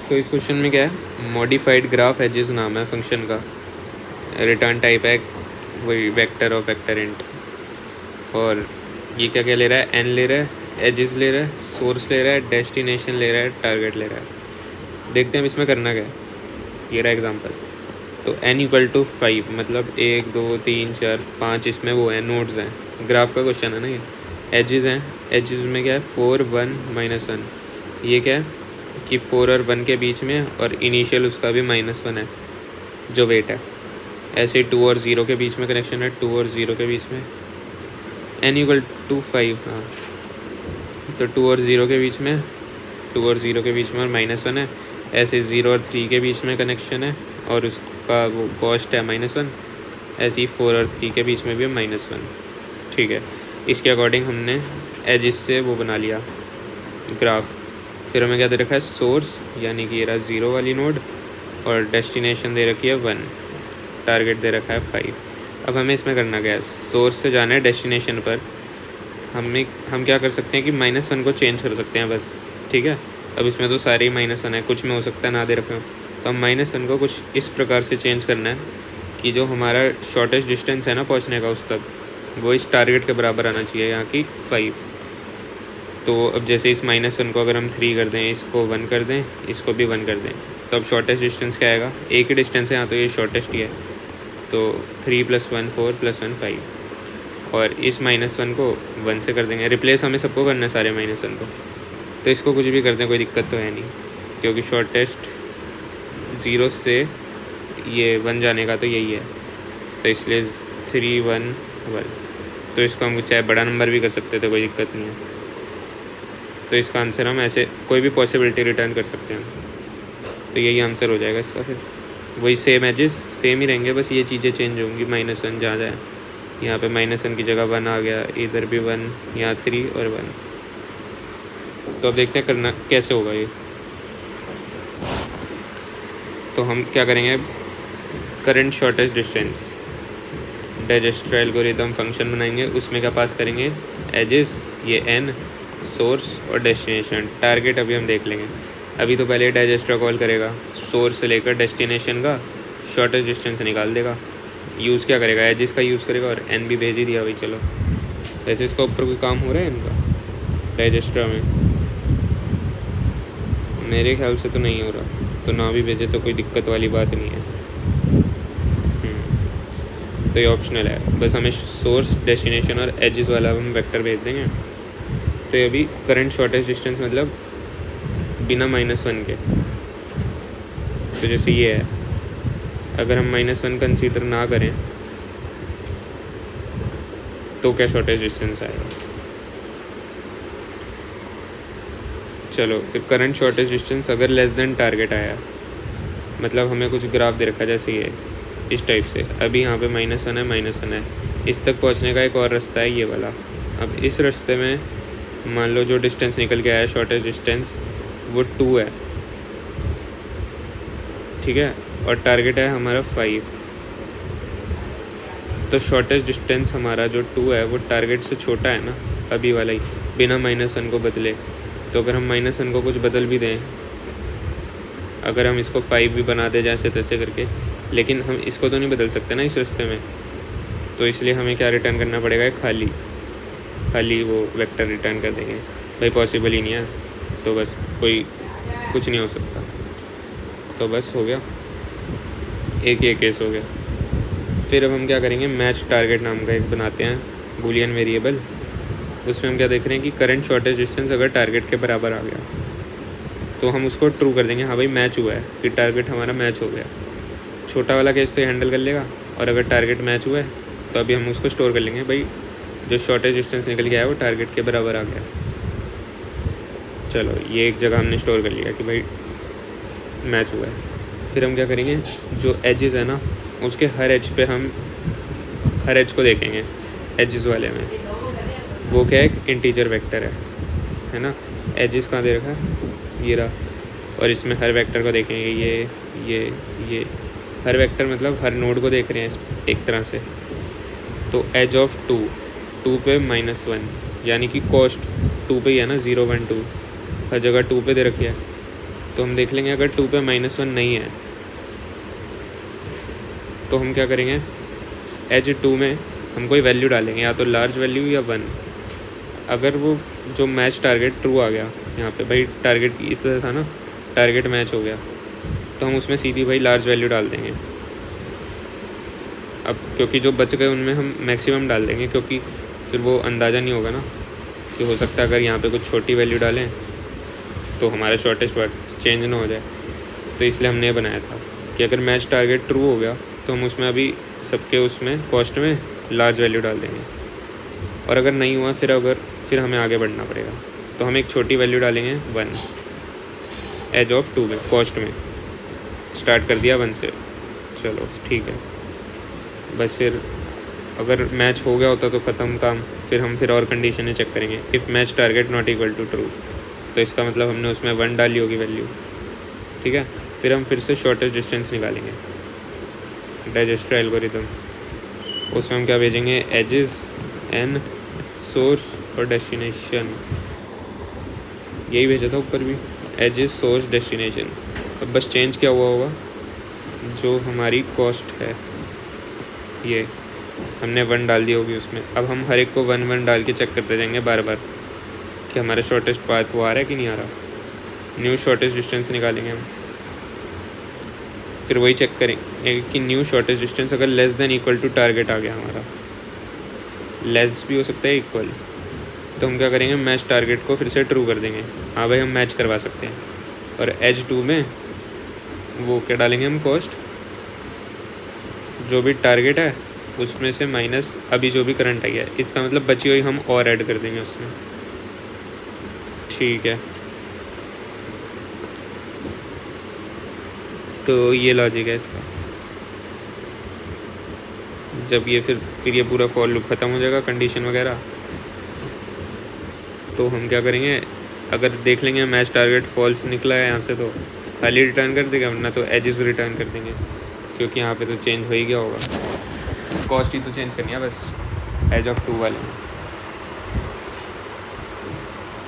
तो इस क्वेश्चन में क्या है, मॉडिफाइड ग्राफ एजेस नाम है फंक्शन का, रिटर्न टाइप है वही वेक्टर ऑफ वेक्टर इंट, और ये क्या क्या ले रहा है, एन ले रहा है, एजेस ले रहा है, सोर्स ले रहा है, डेस्टिनेशन ले रहा है, टारगेट ले रहा है। देखते हैं हम इसमें करना क्या है। ये रहा एग्जांपल। तो n इक्वल टू 5 मतलब 1 2 3 4 5 इसमें वो है नोड्स हैं, ग्राफ का क्वेश्चन है ना ये। एजेस हैं, एजेस में क्या है 4 1 -1, ये क्या है कि 4 और 1 के बीच में, और इनिशियल उसका भी -1 है जो वेट है। ऐसे 2 और 0 के बीच में कनेक्शन है, 2 और 0 के बीच में, n इक्वल टू 5। हाँ, तो 2 और 0 के बीच में, 2 और 0 के बीच में और -1 है। ऐसे 0 और 3 के बीच में कनेक्शन है और उसका वो कॉस्ट है -1। ऐसे ही 4 और 3 के बीच में भी -1। ठीक है, इसके अकॉर्डिंग हमने एजिस से वो बना लिया ग्राफ। फिर हमें क्या दे रखा है, सोर्स यानी कि ये रहा 0 वाली नोड, और डेस्टिनेशन दे रखी है 1, टारगेट दे रखा है 5। अब हमें इसमें करना क्या है, सोर्स से जाना है डेस्टिनेशन पर। हम क्या कर सकते हैं कि -1 को चेंज कर सकते हैं बस। ठीक है, अब इसमें तो सारे ही -1 है, कुछ में हो सकता है ना दे रखे हो, तो हम -1 को कुछ इस प्रकार से चेंज करना है कि जो हमारा शॉर्टेस्ट डिस्टेंस है ना पहुंचने का उस तक, वो इस टारगेट के बराबर आना चाहिए, यहाँ की 5। तो अब जैसे इस -1 को अगर हम 3 कर दें, इसको 1 कर दें, इसको भी 1 कर दें, तो अब शॉर्टेस्ट डिस्टेंस क्या आएगा, एक ही डिस्टेंस है यहाँ, तो ये शॉर्टेस्ट ही है। तो 3 + 1 4 + 1 5, और इस -1 को 1 से कर देंगे। रिप्लेस हमें सबको करना है सारे -1 को, तो इसको कुछ भी करते हैं, कोई दिक्कत तो है नहीं, क्योंकि शॉर्टेस्ट 0 से ये 1 जाने का तो यही है, तो इसलिए 3 1 1। तो इसको हम चाहे बड़ा नंबर भी कर सकते थे, कोई दिक्कत नहीं है। तो इसका आंसर हम ऐसे कोई भी पॉसिबिलिटी रिटर्न कर सकते हैं, तो यही आंसर हो जाएगा इसका। फिर वही सेम एजेस सेम ही रहेंगे, बस ये चीज़ें चेंज होंगी, -1 जहाँ जाए, यहाँ पे -1 की जगह 1 आ गया, इधर भी 1, यहाँ 3 और 1। तो अब देखते हैं करना कैसे होगा ये। तो हम क्या करेंगे, current shortest distance digester algorithm function बनाएंगे, उसमें क्या पास करेंगे, एजेस ये n, सोर्स और डेस्टिनेशन। टारगेट अभी हम देख लेंगे, अभी तो पहले डाइजेस्टर कॉल करेगा, सोर्स से लेकर डेस्टिनेशन का शॉर्टेस्ट डिस्टेंस निकाल देगा। यूज़ क्या करेगा, एजेस का यूज़ करेगा, और n भी भेज ही दिया भाई। चलो, वैसे इसका ऊपर कोई काम हो रहा है इनका डाइजेस्टर में, मेरे ख्याल से तो नहीं हो रहा, तो ना भी भेजे तो कोई दिक्कत वाली बात नहीं है। तो ये ऑप्शनल है, बस हमें सोर्स डेस्टिनेशन और एजेस वाला हम वेक्टर भेज देंगे। तो ये अभी करंट शॉर्टेस्ट डिस्टेंस मतलब बिना -1 के, तो जैसे ये है, अगर हम -1 कंसीडर ना करें तो क्या शॉर्टेस्ट डिस्टेंस आएगा। चलो, फिर करंट शॉर्टेस्ट डिस्टेंस अगर लेस देन टारगेट आया, मतलब हमें कुछ ग्राफ दे रखा है जैसे ये इस टाइप से, अभी यहाँ पे -1 है, इस तक पहुँचने का एक और रास्ता है ये वाला। अब इस रास्ते में मान लो जो डिस्टेंस निकल के आया शॉर्टेस्ट डिस्टेंस वो 2 है, ठीक है, और टारगेट है हमारा 5। तो शॉर्टेस्ट डिस्टेंस हमारा जो 2 है वो टारगेट से छोटा है ना, अभी वाला ही, बिना -1 को बदले। तो अगर हम -1 को कुछ बदल भी दें, अगर हम इसको 5 भी बना दें जैसे तैसे करके, लेकिन हम इसको तो नहीं बदल सकते ना इस रास्ते में, तो इसलिए हमें क्या रिटर्न करना पड़ेगा, खाली वो वेक्टर रिटर्न कर देंगे। भाई पॉसिबल ही नहीं है, तो बस कुछ नहीं हो सकता। तो बस हो गया, एक ये केस हो गया। फिर अब हम क्या करेंगे, मैच टारगेट नाम का एक बनाते हैं बूलियन वेरिएबल। उसमें हम क्या देख रहे हैं कि करंट शॉर्टेस्ट डिस्टेंस अगर टारगेट के बराबर आ गया तो हम उसको ट्रू कर देंगे, हाँ भाई मैच हुआ है, कि टारगेट हमारा मैच हो गया। छोटा वाला केस तो ये हैंडल कर लेगा, और अगर टारगेट मैच हुआ है तो अभी हम उसको स्टोर कर लेंगे, भाई जो शॉर्टेस्ट डिस्टेंस निकल के आया वो टारगेट के बराबर आ गया। चलो, ये एक जगह हमने स्टोर कर लिया कि भाई मैच हुआ है। फिर हम क्या करेंगे, जो एजेस है ना उसके हर एज पे हम हर एज को देखेंगे, एजेस वाले में वो क्या है, एक इंटीजर वेक्टर है ना। एजेस कहाँ दे रखा है, ये रहा, और इसमें हर वेक्टर को देखेंगे, ये हर वेक्टर मतलब हर नोड को देख रहे हैं एक तरह से। तो एज ऑफ 2 पे -1 यानी कि कॉस्ट 2 पे ही है ना, 0 1 2 हर जगह 2 पे दे रखी है। तो हम देख लेंगे अगर 2 पे -1 नहीं है तो हम क्या करेंगे, एज 2 में हम कोई वैल्यू डालेंगे, या तो लार्ज वैल्यू या 1। अगर वो जो मैच टारगेट ट्रू आ गया, यहाँ पे भाई टारगेट इस तरह था ना, टारगेट मैच हो गया, तो हम उसमें सीधी भाई लार्ज वैल्यू डाल देंगे। अब क्योंकि जो बच गए उनमें हम मैक्सिमम डाल देंगे, क्योंकि फिर वो अंदाज़ा नहीं होगा ना कि हो सकता है अगर यहाँ पे कुछ छोटी वैल्यू डालें तो हमारा शॉर्टेस्ट वर्ड चेंज ना हो जाए। तो इसलिए हमने बनाया था कि अगर मैच टारगेट ट्रू हो गया तो हम उसमें अभी सबके उसमें कॉस्ट में लार्ज वैल्यू डाल देंगे, और अगर नहीं हुआ फिर हमें आगे बढ़ना पड़ेगा। तो हम एक छोटी वैल्यू डालेंगे 1 एज ऑफ 2 में, कॉस्ट में स्टार्ट कर दिया 1 से। चलो ठीक है, बस फिर अगर मैच हो गया होता तो ख़त्म काम। फिर और कंडीशनें चेक करेंगे, if match target not equal to true, तो इसका मतलब हमने उसमें 1 डाली होगी वैल्यू, ठीक है। फिर हम फिर से शॉर्टेस्ट डिस्टेंस निकालेंगे, डाइजेस्टर एल्गोरिथम। उसमें हम क्या भेजेंगे, एजेस एन, सोर्स और डेस्टिनेशन, यही भेजा था ऊपर भी, एजेस सोर्स डेस्टिनेशन। अब बस चेंज क्या हुआ होगा, जो हमारी कॉस्ट है ये हमने 1 डाल दी होगी उसमें। अब हम हर एक को 1 डाल के चेक करते जाएंगे बार बार कि हमारा शॉर्टेस्ट पाथ वो आ रहा है कि नहीं आ रहा। न्यू शॉर्टेस्ट डिस्टेंस निकालेंगे हम, फिर वही चेक करेंगे कि न्यू शॉर्टेस्ट डिस्टेंस अगर less than equal to target आ गया हमारा, लेस भी हो सकता है इक्वल, तो हम क्या करेंगे, मैच टारगेट को फिर से ट्रू कर देंगे। हाँ भाई हम मैच करवा सकते हैं। और एज 2 में वो क्या डालेंगे हम, कॉस्ट, जो भी टारगेट है उसमें से माइनस अभी जो भी करंट आई है, इसका मतलब बची हुई हम और ऐड कर देंगे उसमें, ठीक है। तो ये लॉजिक है इसका। जब ये फिर ये पूरा फॉर लूप ख़त्म हो जाएगा, कंडीशन वगैरह, तो हम क्या करेंगे, अगर देख लेंगे मैच टारगेट फॉल्स निकला है यहाँ से तो खाली रिटर्न कर देंगे, वरना तो एजेस रिटर्न कर देंगे, क्योंकि यहाँ पे तो चेंज हो ही गया होगा, कॉस्ट ही तो चेंज करनी है बस एज ऑफ 2 वाले।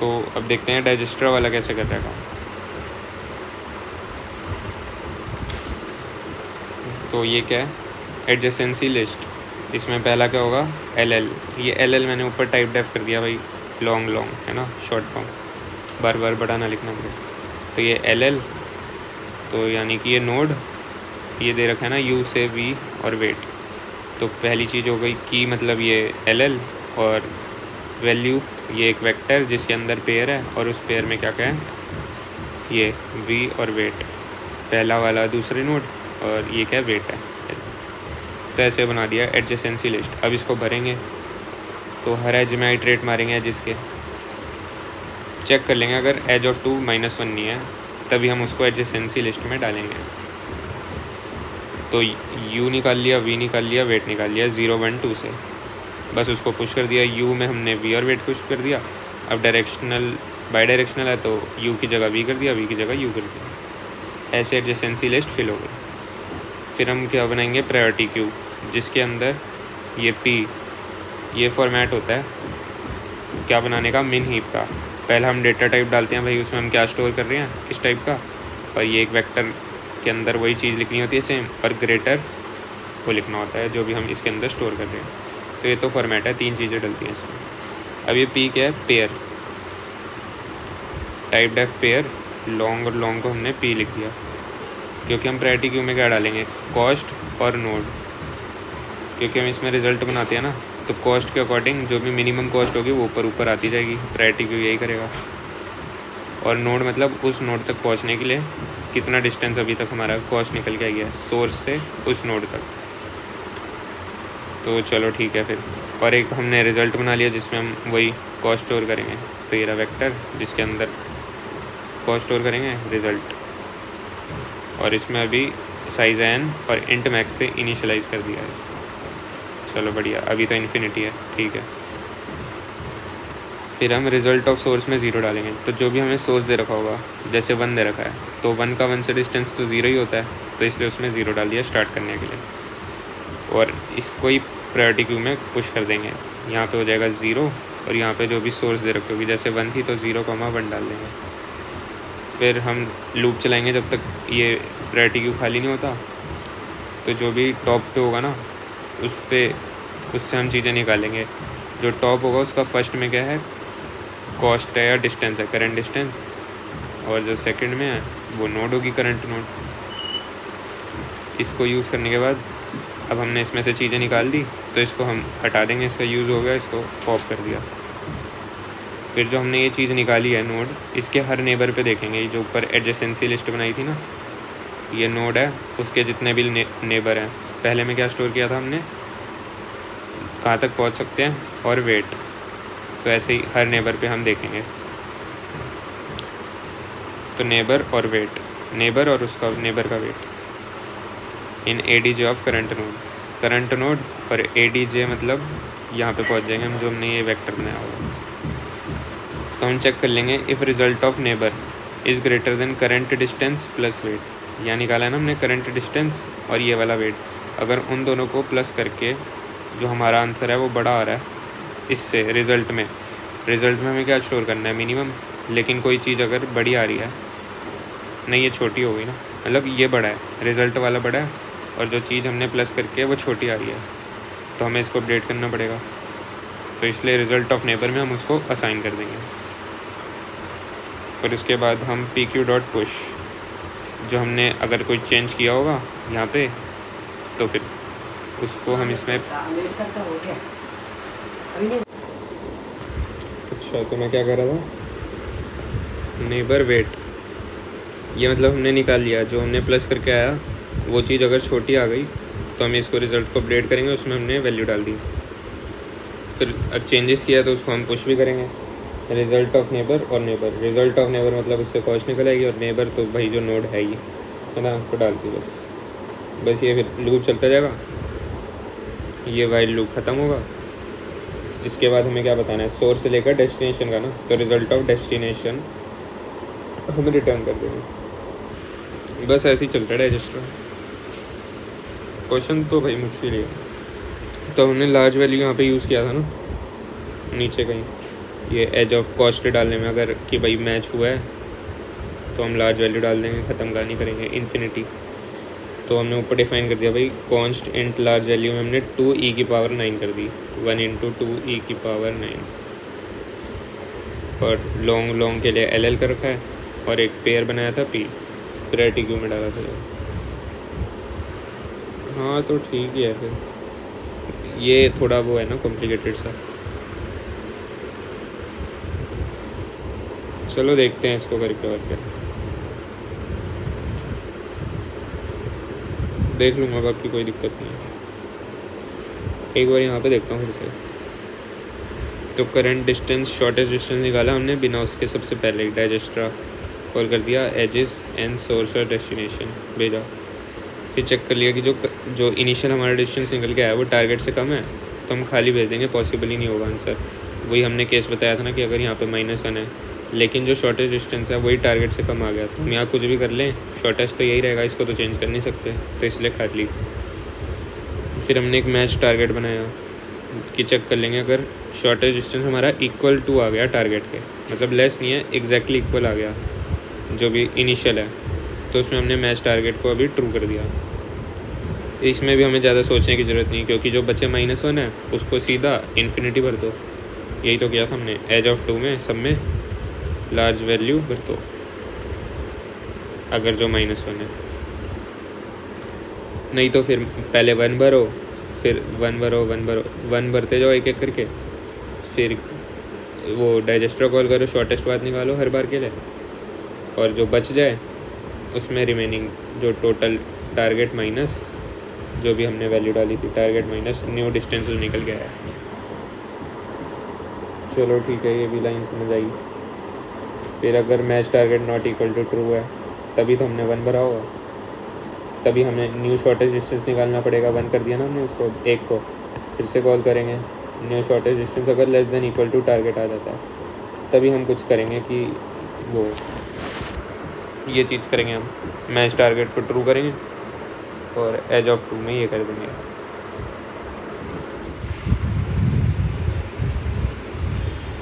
तो अब देखते हैं डाइजेस्टर वाला कैसे करता है काम। तो ये क्या है, एडजेसेंसी लिस्ट। इसमें पहला क्या होगा, LL। ये LL मैंने ऊपर टाइप डेफ कर दिया भाई, लॉन्ग है ना, शॉर्ट फॉर्म, बार बार बड़ा ना लिखना पड़े। तो ये LL, तो यानी कि ये नोड, ये दे रखा है ना U से V और वेट। तो पहली चीज़ हो गई की, मतलब ये LL, और वैल्यू ये एक वेक्टर जिसके अंदर पेयर है, और उस पेयर में क्या क्या है, ये V और वेट, पहला वाला दूसरे नोड, और ये क्या वेट है। तो ऐसे बना दिया एडजेसेंसी लिस्ट। अब इसको भरेंगे तो हर एज में आइट्रेट मारेंगे एज के, चेक कर लेंगे अगर एज ऑफ 2 -1 नहीं है तभी हम उसको एडजेसेंसी लिस्ट में डालेंगे। तो U निकाल लिया, V निकाल लिया, वेट निकाल लिया 0, 1, 2 से, बस उसको पुश कर दिया। U में हमने V और वेट पुश कर दिया। अब बाई डायरेक्शनल है तो U की जगह V कर दिया, V की जगह U कर दिया। ऐसे एडजेसेंसी लिस्ट फिल हो गई। फिर हम क्या बनाएंगे, प्रायोरिटी क्यू, जिसके अंदर ये P, ये फॉर्मेट होता है क्या बनाने का, मिन हीप का। पहला हम डेटा टाइप डालते हैं भाई, उसमें हम क्या स्टोर कर रहे हैं, किस टाइप का, और ये एक वेक्टर के अंदर वही चीज़ लिखनी होती है सेम, और ग्रेटर को लिखना होता है जो भी हम इसके अंदर स्टोर कर रहे हैं। तो ये तो फॉर्मेट है, 3 चीज़ें डलती हैं इसमें। अब ये P क्या है, pair, type def pair, long, और लॉन्ग को हमने P लिख दिया, क्योंकि हम प्रायोरिटी क्यू में क्या डालेंगे, कॉस्ट और नोड, क्योंकि हम इसमें रिजल्ट बनाते हैं ना, तो कॉस्ट के अकॉर्डिंग जो भी मिनिमम कॉस्ट होगी वो ऊपर आती जाएगी, प्रायोरिटी क्यू यही करेगा। और नोड मतलब उस नोड तक पहुंचने के लिए कितना डिस्टेंस अभी तक हमारा कॉस्ट निकल के आ गया सोर्स से उस नोड तक। तो चलो ठीक है फिर, और एक हमने रिज़ल्ट बना लिया जिसमें हम वही कॉस्ट स्टोर करेंगे। तो ये रहा वेक्टर जिसके अंदर कॉस्ट स्टोर करेंगे, रिज़ल्ट, और इसमें अभी साइज़ n और इंट मैक्स से इनिशियलाइज कर दिया है इसको। चलो बढ़िया, अभी तो इन्फिनिटी है, ठीक है। फिर हम रिज़ल्ट ऑफ सोर्स में 0 डालेंगे। तो जो भी हमें सोर्स दे रखा होगा, जैसे 1 दे रखा है तो 1 का 1 से डिस्टेंस तो 0 ही होता है, तो इसलिए उसमें 0 डाल दिया स्टार्ट करने के लिए। और इसको ही प्रायोरिटी क्यू में पुश कर देंगे, यहाँ पे हो जाएगा 0, और यहाँ पे जो भी सोर्स दे रखी होगी, जैसे 1 थी तो 0, 1 डाल देंगे। फिर हम लूप चलाएंगे जब तक ये प्रायोरिटी क्यू खाली नहीं होता। तो जो भी टॉप पे होगा ना उससे हम चीज़ें निकालेंगे। जो टॉप होगा उसका फर्स्ट में क्या है, कॉस्ट है या डिस्टेंस है, करंट डिस्टेंस, और जो सेकंड में है वो नोड होगी, करंट नोड। इसको यूज़ करने के बाद अब हमने इसमें से चीज़ें निकाल दी, तो इसको हम हटा देंगे, इसका यूज़ हो गया, इसको पॉप कर दिया। फिर जो हमने ये चीज़ निकाली है नोड, इसके हर नेबर पे देखेंगे। जो ऊपर एडजेसेंसी लिस्ट बनाई थी ना, ये नोड है, उसके जितने भी नेबर हैं, पहले में क्या स्टोर किया था हमने, कहाँ तक पहुँच सकते हैं और वेट। तो ऐसे ही हर नेबर पे हम देखेंगे। तो नेबर और वेट, नेबर और उसका नेबर का weight in ADJ of current node. Current node और ADJ मतलब यहाँ पे पहुँच जाएंगे हम, जो हमने ये वेक्टर बनाया होगा। तो हम चेक कर लेंगे if result of neighbour is greater than current distance plus weight. यहाँ निकाला है ना हमने करंट डिस्टेंस और ये वाला वेट, अगर उन दोनों को प्लस करके जो हमारा आंसर है वो बड़ा आ रहा है इससे रिज़ल्ट में हमें क्या स्टोर करना है, मिनिमम। लेकिन कोई चीज़ अगर बड़ी आ रही है, नहीं ये छोटी हो गई ना, मतलब ये बड़ा है, रिज़ल्ट वाला बड़ा है और जो चीज़ हमने प्लस करके वो छोटी आ रही है, तो हमें इसको अपडेट करना पड़ेगा। तो इसलिए रिज़ल्ट ऑफ नेबर में हम उसको असाइन कर देंगे। फिर उसके बाद हम PQ.push, जो हमने अगर कोई चेंज किया होगा यहाँ पे, तो फिर उसको हम इसमें, अच्छा तो मैं क्या कर रहा था, नेबर वेट, ये मतलब हमने निकाल लिया। जो हमने प्लस करके आया वो चीज़ अगर छोटी आ गई तो हम इसको रिज़ल्ट को अपडेट करेंगे, उसमें हमने वैल्यू डाल दी। फिर अब चेंजेस किया तो उसको हम पुश भी करेंगे। रिज़ल्ट ऑफ नेबर और नेबर, रिज़ल्ट ऑफ नेबर मतलब उससे कॉस्ट निकल आएगी, और नेबर तो भाई जो नोड है ये है ना, तो डाल दी बस ये फिर लूप चलता जाएगा, ये वाइल लूप ख़त्म होगा। इसके बाद हमें क्या बताना है, सोर्स से लेकर डेस्टिनेशन का ना, तो रिज़ल्ट ऑफ डेस्टिनेशन हम रिटर्न कर देंगे। बस ऐसे ही चलता है डाइजेस्टर। क्वेश्चन तो भाई मुश्किल ही है। तो हमने लार्ज वैल्यू यहाँ पे यूज़ किया था ना, नीचे कहीं ये एज ऑफ कॉस्ट डालने में, अगर कि भाई मैच हुआ है तो हम लार्ज वैल्यू डाल देंगे, ख़त्म कहानी करेंगे, इन्फिनिटी। तो हमने ऊपर डिफाइन कर दिया भाई, कॉन्स्ट इंट लार्ज वैल्यू में हमने 2e⁴ कर दी, 1 × 2e⁴ और लॉन्ग के लिए LL कर रखा है, और एक पेयर बनाया था P, प्रायोरिटी क्यू में डाला था। हाँ तो ठीक ही है। फिर ये थोड़ा वो है ना कॉम्प्लिकेटेड सा, चलो देखते हैं इसको करके, और क्या देख लूँगा, बाकी कोई दिक्कत नहीं है। एक बार यहाँ पे देखता हूँ फिर से। तो करंट डिस्टेंस, शॉर्टेस्ट डिस्टेंस निकाला हमने बिना उसके, सबसे पहले ही डाइजेस्ट्रा कॉल कर दिया, एजेस एंड सोर्स और डेस्टिनेशन भेजा। फिर चेक कर लिया कि जो इनिशियल हमारा डिस्टेंस निकल के आया वो टारगेट से कम है, तो हम खाली भेज देंगे, पॉसिबल ही नहीं होगा आंसर। वही हमने केस बताया था ना कि अगर यहाँ पे -1 है लेकिन जो शॉर्टेस्ट डिस्टेंस है वही टारगेट से कम आ गया, तो हम यहाँ कुछ भी कर लें, शॉर्टेस्ट तो यही रहेगा, इसको तो चेंज कर नहीं सकते, तो इसलिए खाली। फिर हमने एक मैच टारगेट बनाया कि चेक कर लेंगे अगर शॉर्टेस्ट डिस्टेंस हमारा इक्वल टू आ गया टारगेट के, मतलब लेस नहीं है, एग्जैक्टली इक्वल आ गया जो भी इनिशियल है, तो उसमें हमने मैच टारगेट को अभी ट्रू कर दिया। इसमें भी हमें ज़्यादा सोचने की ज़रूरत नहीं, क्योंकि जो बचे -1 है उसको सीधा इन्फिनिटी भर दो, यही तो किया था हमने एज ऑफ 2 में, सब में लार्ज वैल्यू भर दो अगर जो -1 है, नहीं तो फिर पहले 1 भरो, फिर 1 भरो 1 भरते जाओ एक एक करके, फिर वो डाइजेस्टर कॉल करो, शॉर्टेस्ट बात निकालो हर बार के लिए, और जो बच जाए उसमें रिमेनिंग जो टोटल टारगेट माइनस जो भी हमने वैल्यू डाली थी, टारगेट माइनस न्यू डिस्टेंस निकल गया है। चलो ठीक है, ये भी लाइन समझ आई। फिर अगर match target not equal to true है तभी तो हमने 1 भरा होगा, तभी हमें न्यू शॉर्टेज डिस्टेंस निकालना पड़ेगा। 1 कर दिया ना हमने उसको, एक को फिर से कॉल करेंगे, न्यू शॉर्टेज डिस्टेंस अगर less than equal to target आ जाता है तभी हम कुछ करेंगे कि वो ये चीज़ करेंगे, हम मैच टारगेट को ट्रू करेंगे और एज ऑफ 2 में ये कर देंगे।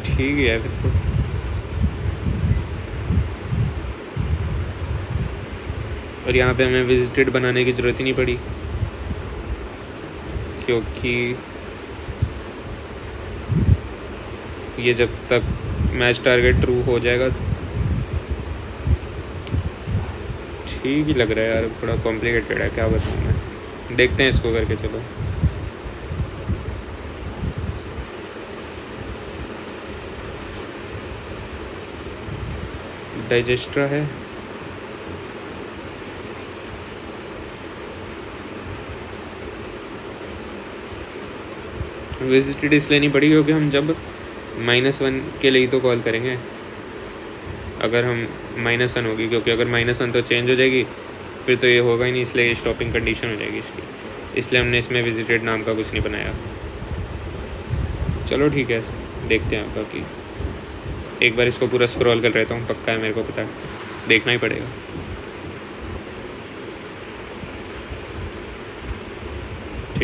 ठीक है फिर तो। और यहाँ पे हमें विजिटेड बनाने की ज़रूरत ही नहीं पड़ी, क्योंकि ये जब तक मैच टारगेट ट्रू हो जाएगा ठीक ही लग रहा है यार। थोड़ा कॉम्प्लिकेटेड है, क्या बताऊँ मैं। देखते हैं इसको करके, चलो। डाइजेस्ट्रा है, विजिटेड इसलिए नहीं पड़ी क्योंकि हम जब -1 के लिए ही तो कॉल करेंगे, अगर हम -1 होगी, क्योंकि अगर -1 तो चेंज हो जाएगी, फिर तो ये होगा ही नहीं, इसलिए स्टॉपिंग कंडीशन हो जाएगी इसकी, इसलिए हमने इसमें विजिटेड नाम का कुछ नहीं बनाया। चलो ठीक है, देखते हैं बाकी। एक बार इसको पूरा स्क्रॉल कर रहता हूँ, पक्का है मेरे को पता है, देखना ही पड़ेगा।